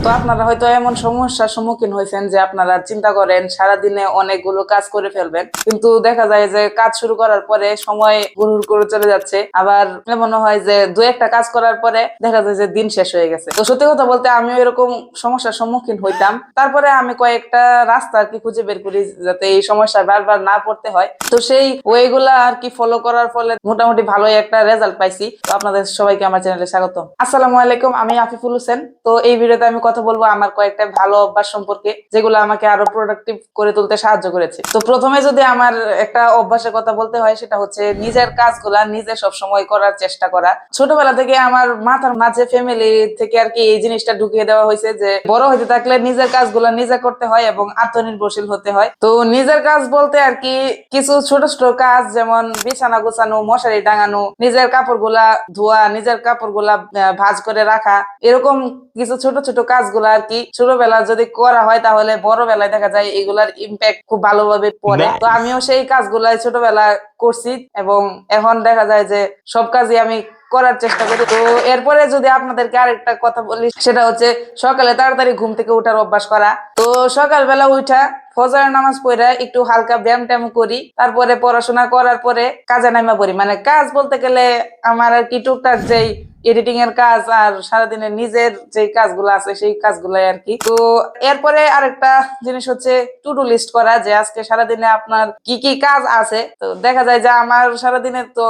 তো আপনারা হয়তো এমন সমস্যার সম্মুখীন হয়েছেন যে আপনারা চিন্তা করেন সারাদিনে অনেকগুলো কাজ করে ফেলবেন, কিন্তু দেখা যায় যে কাজ শুরু করার পরে সময় হুড় করে চলে যাচ্ছে। আবার এমন হয় যে দু একটা কাজ করার পরে দেখা যায় যে দিন শেষ হয়ে গেছে। তো সত্যি কথা বলতে আমিও এরকম সমস্যার সম্মুখীন হইতাম। তারপরে আমি কয়েকটা রাস্তা আর কি খুঁজে বের করি যাতে এই সমস্যা বারবার না পড়তে হয়। তো সেই ওয়েগুলা আর কি ফলো করার ফলে মোটামুটি ভালোই একটা রেজাল্ট পাইছি। তো আপনাদের সবাইকে আমার চ্যানেলে স্বাগতম। আসসালামু আলাইকুম, আমি আফিফুল হোসেন। তো এই ভিডিওতে আমি কথা বলবো আমার কয়েকটা ভালো অভ্যাস সম্পর্কে, যেগুলো আমাকে আরো প্রোডাক্টিভ করে তুলতে সাহায্য করেছে। তো প্রথমে যদি আমার একটা অভ্যাসের কথা বলতে হয়, সেটা হচ্ছে নিজের কাজগুলা নিজে সবসময় করার চেষ্টা করা। ছোটবেলা থেকে আমার মাথার মাঝে ফ্যামিলি থেকে আর কি এই জিনিসটা ঢুকিয়ে দেওয়া হয়েছে যে বড় হইতে থাকলে নিজের কাজগুলা নিজে করতে হয় এবং আত্মনির্ভরশীল হতে হয়। তো নিজের কাজ বলতে আর কি কিছু ছোট ছোট কাজ, যেমন বিছানা গোছানো, মশারি টাঙানো, নিজের কাপড়গুলা ধোয়া, নিজের কাপড়গুলা ভাঁজ করে রাখা, এরকম কিছু ছোট ছোট কাজগুলা আর কি ছোটবেলা যদি করা হয় তাহলে বড় বেলায় দেখা যায় এগুলার ইম্প্যাক্ট খুব ভালোভাবে পড়ে। তো আমিও সেই কাজগুলাই ছোটবেলা করছি এবং এখন দেখা যায় যে সব কাজই আমি করার চেষ্টা করি। তো এরপরে যদি আপনাদেরকে আরেকটা কথা বলি, সেটা হচ্ছে সকালে তাড়াতাড়ি ঘুম থেকে উঠার অভ্যাস করা। তো সকালবেলা উঠা ফজরের নামাজ পড়ে একটু হালকা ব্যায়াম ট্যায়াম করি, তারপরে পড়াশোনা করার পরে কাজে নামা পড়ি। মানে কাজ বলতে গেলে আমার আর কি টুকটাক যেই এডিটিং এর কাজ আর সারাদিনের নিজের যে কাজগুলো আছে সেই কাজগুলাই আর কি। তো এরপরে আরেকটা জিনিস হচ্ছে টু ডু লিস্ট করা, যে আজকে সারাদিনে আপনার কি কি কাজ আছে। তো দেখা যায় যে আমার সারাদিনে তো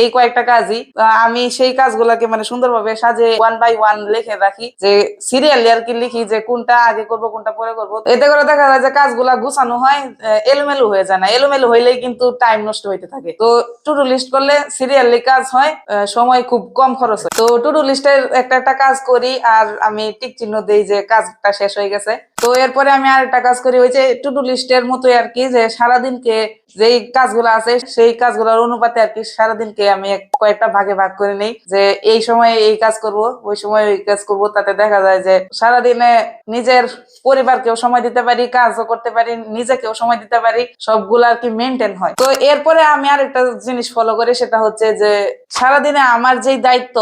এই কয়েকটা কাজই, আমি সেই কাজগুলাকে মানে সুন্দরভাবে সাজে ওয়ান বাই ওয়ান লিখে রাখি, যে সিরিয়ালি আর কি লিখি যে কোনটা আগে করবো কোনটা পরে করবো। এতে করে দেখা যায় যে কাজগুলা গুছানো হয়, এলোমেলো হয়ে যায় না। এলোমেলো হইলেই কিন্তু টাইম নষ্ট হইতে থাকে। তো টু ডু লিস্ট করলে সিরিয়ালি কাজ হয়, সময় খুব কম খরচ হয়। তো টু ডু লিস্টের একটা একটা কাজ করি আর আমি টিক চিহ্ন দেই যে কাজটা শেষ হয়ে গেছে। তো এরপরে আমি আরেকটা কাজ করি, ওই যে টু ডু লিস্টের মতোই আর কি, যে সারাদিনকে যেই কাজগুলো আছে সেই কাজগুলোর অনুপাতে আর কি সারাদিনকে আমি কয়েকটা ভাগে ভাগ করে নেই, যে এই সময় এই কাজ করব, ওই সময় ওই কাজ করব। তাতে দেখা যায় যে সারাদিনে নিজের পরিবারকেও সময় দিতে পারি, কাজও করতে পারি, নিজেকেও সময় দিতে পারি, সবগুলো আর কি মেনটেন হয়। তো এরপরে আমি আরেকটা জিনিস ফলো করি, সেটা হচ্ছে যে সারাদিনে আমার যেই দায়িত্ব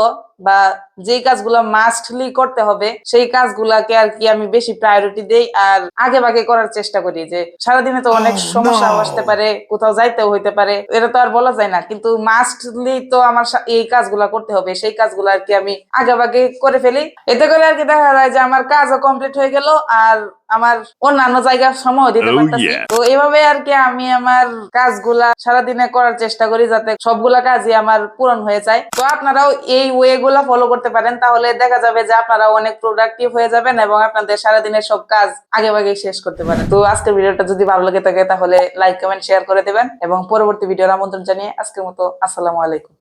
বা যেই কাজগুলো মাস্টলি করতে হবে সেই কাজগুলাকে আর কি আমি বেশি প্রায়োরিটি দেই আর আগে ভাগে করার চেষ্টা করি। যে সারাদিনে তো অনেক সমস্যা আসতে পারে, কোথাও যাইতেও হইতে পারে, এটা তো আর বলা যায় না, কিন্তু মাস্টলি তো আমার এই কাজগুলা করতে হবে, সেই কাজগুলো আর কি আমি আগে ভাগে করে ফেলি। এতে করে আর কি দেখা যায় যে আমার কাজও কমপ্লিট হয়ে গেল আর আমার অন্যান্য জায়গার সময় দিতে পারতেছি। তো এভাবে আর কি আমি আমার কাজগুলা সারাদিনে করার চেষ্টা করি যাতে সবগুলা কাজই আমার পূরণ হয়ে যায়। তো আপনারাও এই ওয়ে গুলা ফলো করতে পারেন, তাহলে দেখা যাবে যে আপনারা অনেক প্রোডাক্টিভ হয়ে যাবেন এবং আপনাদের সারাদিনের সব কাজ আগে ভাগে শেষ করতে পারেন। তো আজকের ভিডিওটা যদি ভালো লাগে থাকে তাহলে লাইক কমেন্ট শেয়ার করে দেবেন এবং পরবর্তী ভিডিওর আমন্ত্রণ জানিয়ে আজকের মতো আসসালামু আলাইকুম।